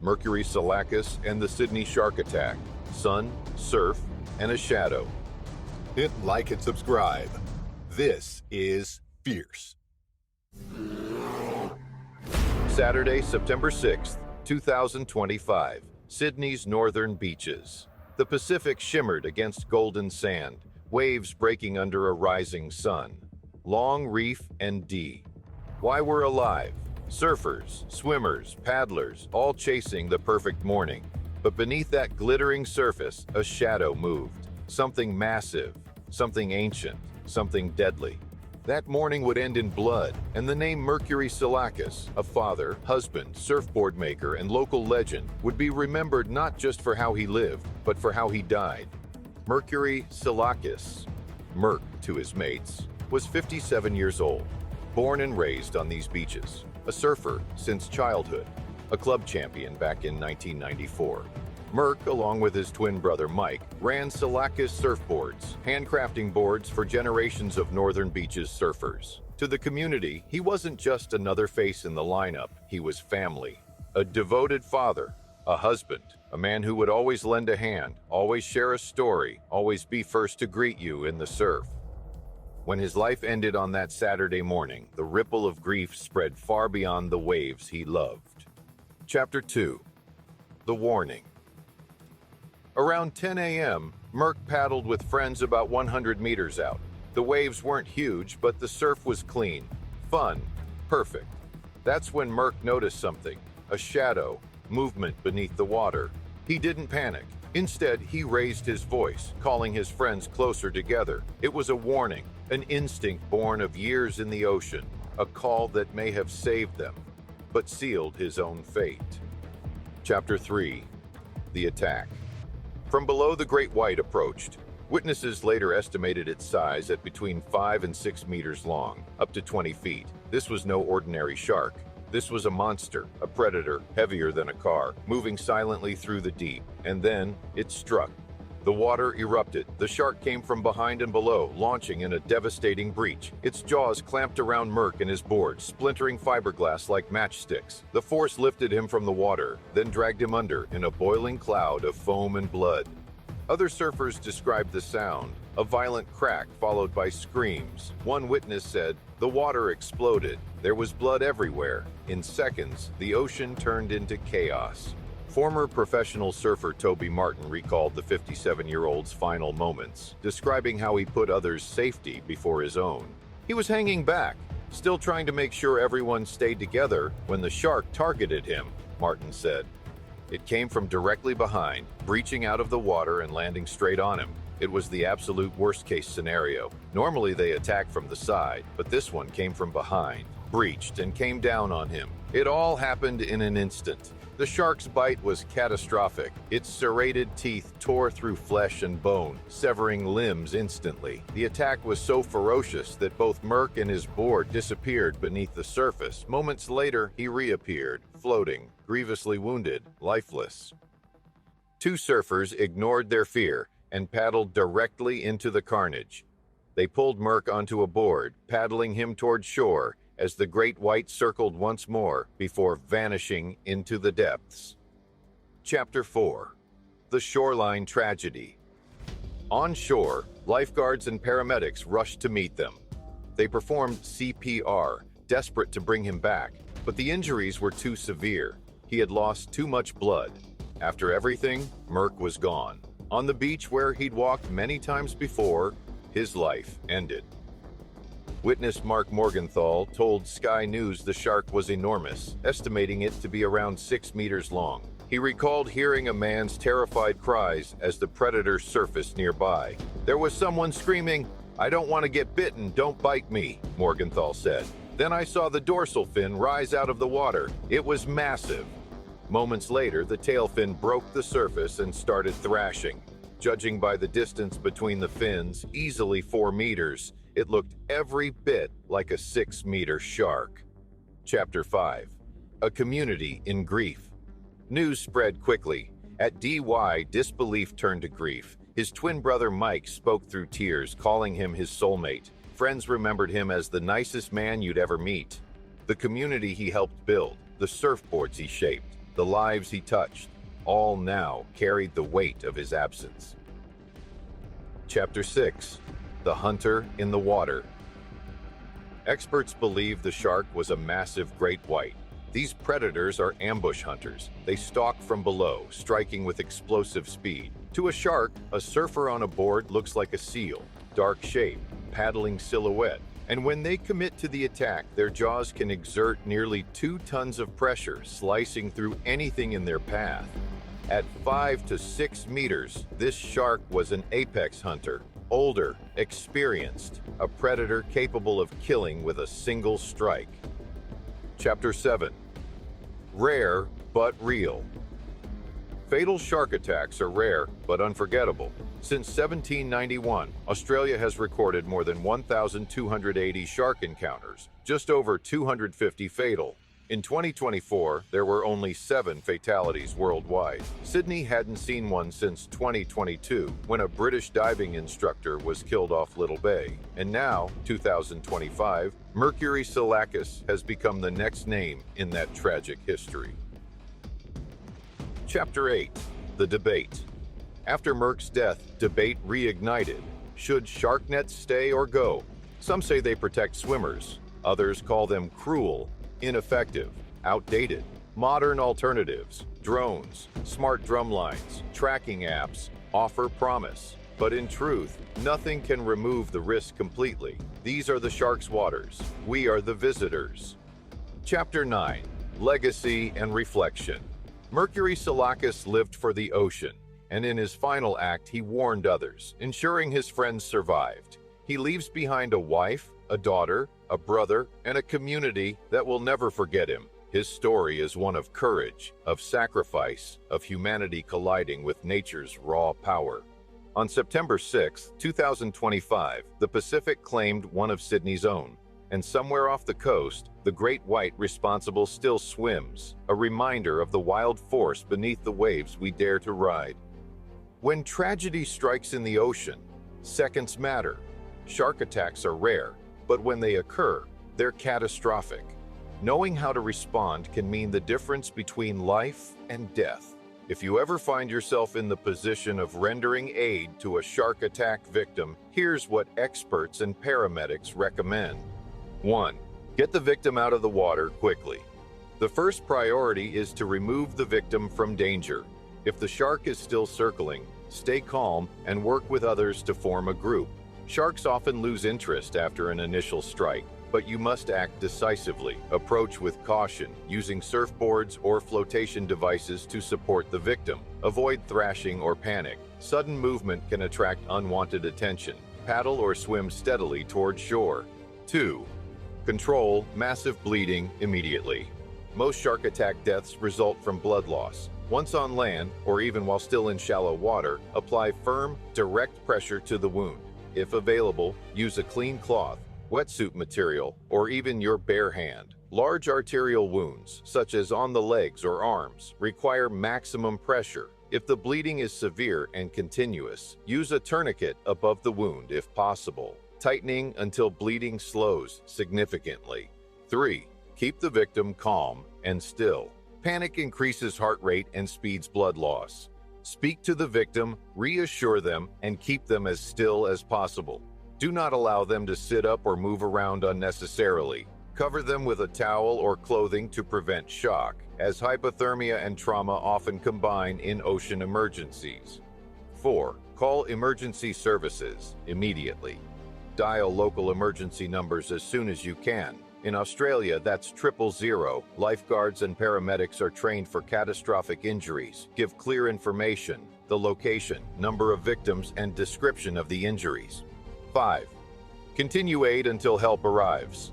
Mercury Psillakis and the Sydney shark attack, sun, surf, and a shadow. Hit like and subscribe. This is Fierce. Saturday, September 6th, 2025, Sydney's northern beaches. The Pacific shimmered against golden sand, waves breaking under a rising sun. Long reef and D. Why we're alive. Surfers, swimmers, paddlers, all chasing the perfect morning. But beneath that glittering surface, a shadow moved. Something massive, something ancient, something deadly. That morning would end in blood, and the name Mercury Psillakis, a father, husband, surfboard maker, and local legend, would be remembered not just for how he lived, but for how he died. Mercury Psillakis, Merc to his mates, was 57 years old, born and raised on these beaches, a surfer since childhood, a club champion back in 1994. Merc, along with his twin brother Mike, ran Psillakis surfboards, handcrafting boards for generations of northern beaches surfers. To the community, he wasn't just another face in the lineup, he was family. A devoted father, a husband, a man who would always lend a hand, always share a story, always be first to greet you in the surf. When his life ended on that Saturday morning, the ripple of grief spread far beyond the waves he loved. Chapter 2. The Warning. Around 10 a.m., Merc paddled with friends about 100 meters out. The waves weren't huge, but the surf was clean, fun, perfect. That's when Merc noticed something, a shadow, movement beneath the water. He didn't panic. Instead, he raised his voice, calling his friends closer together. It was a warning, an instinct born of years in the ocean, a call that may have saved them, but sealed his own fate. Chapter 3. The Attack. From below, the great white approached. Witnesses later estimated its size at between 5 and 6 meters long, up to 20 feet. This was no ordinary shark. This was a monster, a predator, heavier than a car, moving silently through the deep. And then it struck. The water erupted. The shark came from behind and below, launching in a devastating breach. Its jaws clamped around Merc and his board, splintering fiberglass like matchsticks. The force lifted him from the water, then dragged him under in a boiling cloud of foam and blood. Other surfers described the sound, a violent crack followed by screams. One witness said, "The water exploded. There was blood everywhere. In seconds, the ocean turned into chaos." Former professional surfer Toby Martin recalled the 57-year-old's final moments, describing how he put others' safety before his own. He was hanging back, still trying to make sure everyone stayed together when the shark targeted him, Martin said. It came from directly behind, breaching out of the water and landing straight on him. It was the absolute worst-case scenario. Normally they attack from the side, but this one came from behind, breached, and came down on him. It all happened in an instant. The shark's bite was catastrophic. Its serrated teeth tore through flesh and bone, severing limbs instantly. The attack was so ferocious that both Merc and his board disappeared beneath the surface. Moments later, he reappeared, floating, grievously wounded, lifeless. Two surfers ignored their fear and paddled directly into the carnage. They pulled Merc onto a board, paddling him toward shore, as the great white circled once more before vanishing into the depths. Chapter 4. The Shoreline Tragedy. On shore, lifeguards and paramedics rushed to meet them. They performed CPR, desperate to bring him back, but the injuries were too severe. He had lost too much blood. After everything, Merc was gone. On the beach where he'd walked many times before, his life ended. Witness Mark Morgenthau told Sky News the shark was enormous, estimating it to be around 6 meters long. He recalled hearing a man's terrified cries as the predator surfaced nearby. "There was someone screaming, 'I don't want to get bitten, don't bite me,'" Morgenthau said. "Then I saw the dorsal fin rise out of the water. It was massive." Moments later, the tail fin broke the surface and started thrashing. Judging by the distance between the fins, easily 4 meters, it looked every bit like a 6-meter shark. Chapter 5. A Community in Grief. News spread quickly. At DY, disbelief turned to grief. His twin brother Mike spoke through tears, calling him his soulmate. Friends remembered him as the nicest man you'd ever meet. The community he helped build, the surfboards he shaped, The lives he touched, all now carried the weight of his absence. Chapter 6. The Hunter in the Water. Experts believe the shark was a massive great white. These predators are ambush hunters. They stalk from below, striking with explosive speed. To a shark, a surfer on a board looks like a seal, dark shape, paddling silhouette. And when they commit to the attack, their jaws can exert nearly 2 tons of pressure, slicing through anything in their path. At 5 to 6 meters, this shark was an apex hunter. Older, experienced, a predator capable of killing with a single strike. Chapter 7. Rare but real. Fatal shark attacks are rare but unforgettable. Since 1791, Australia has recorded more than 1,280 shark encounters, just over 250 fatal. In 2024, there were only 7 fatalities worldwide. Sydney hadn't seen one since 2022, when a British diving instructor was killed off Little Bay. And now, 2025, Mercury Psillakis has become the next name in that tragic history. Chapter 8. The Debate. After Merck's death, debate reignited. Should shark nets stay or go? Some say they protect swimmers. Others call them cruel, ineffective, outdated. Modern alternatives, drones, smart drumlines, tracking apps, offer promise. But in truth, nothing can remove the risk completely. These are the shark's waters. We are the visitors. Chapter 9. Legacy and Reflection. Mercury Psillakis lived for the ocean, and in his final act he warned others, ensuring his friends survived. He leaves behind a wife, a daughter, a brother, and a community that will never forget him. His story is one of courage, of sacrifice, of humanity colliding with nature's raw power. On September 6, 2025, the Pacific claimed one of Sydney's own, and somewhere off the coast, the great white responsible still swims, a reminder of the wild force beneath the waves we dare to ride. When tragedy strikes in the ocean, seconds matter. Shark attacks are rare, but when they occur, they're catastrophic. Knowing how to respond can mean the difference between life and death. If you ever find yourself in the position of rendering aid to a shark attack victim, here's what experts and paramedics recommend. 1. Get the victim out of the water quickly. The first priority is to remove the victim from danger. If the shark is still circling, stay calm and work with others to form a group. Sharks often lose interest after an initial strike, but you must act decisively. Approach with caution, using surfboards or flotation devices to support the victim. Avoid thrashing or panic. Sudden movement can attract unwanted attention. Paddle or swim steadily toward shore. 2. Control massive bleeding immediately. Most shark attack deaths result from blood loss. Once on land, or even while still in shallow water, apply firm, direct pressure to the wound. If available, use a clean cloth, wetsuit material, or even your bare hand. Large arterial wounds, such as on the legs or arms, require maximum pressure. If the bleeding is severe and continuous, use a tourniquet above the wound if possible, tightening until bleeding slows significantly. 3. Keep the victim calm and still. Panic increases heart rate and speeds blood loss. Speak to the victim, reassure them, and keep them as still as possible. Do not allow them to sit up or move around unnecessarily. Cover them with a towel or clothing to prevent shock, as hypothermia and trauma often combine in ocean emergencies. 4. Call emergency services immediately. Dial local emergency numbers as soon as you can. In Australia, that's 000. Lifeguards and paramedics are trained for catastrophic injuries. Give clear information, the location, number of victims, and description of the injuries. 5. Continue aid until help arrives.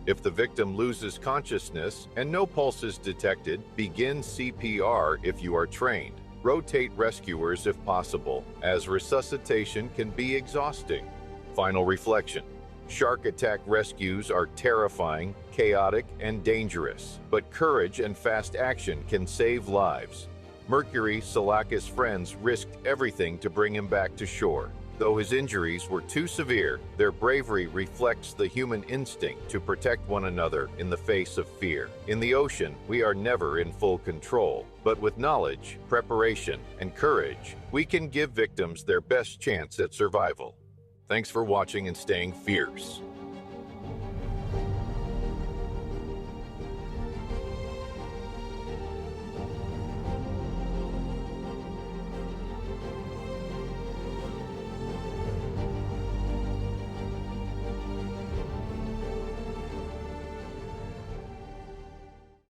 If the victim loses consciousness and no pulse is detected, begin CPR if you are trained. Rotate rescuers if possible, as resuscitation can be exhausting. Final reflection. Shark attack rescues are terrifying, chaotic, and dangerous, but courage and fast action can save lives. Mercury Psillakis' friends risked everything to bring him back to shore. Though his injuries were too severe, their bravery reflects the human instinct to protect one another in the face of fear. In the ocean, we are never in full control, but with knowledge, preparation, and courage, we can give victims their best chance at survival. Thanks for watching and staying fierce.